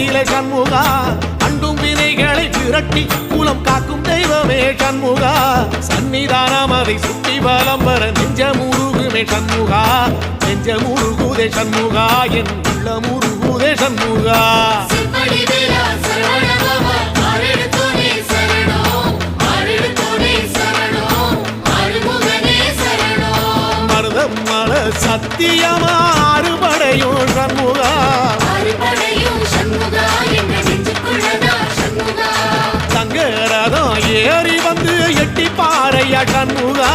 நிலை சண்முகா அண்டும் வினைகளை விரட்டி குலம் காக்கும் தெய்வமே சண்முகா சன்னிதானம் அதை சுற்றி பலம் வர நெஞ்சமுருகுமே சண்முகா நெஞ்சமுருகுதே சண்முகா என் உள்ளமுருகுதே சண்முகா மருதமல சத்தியமா அறுபடையும் சண்முகா தங்கரதம் ஏறி வந்து எட்டி பாறையா சண்முகா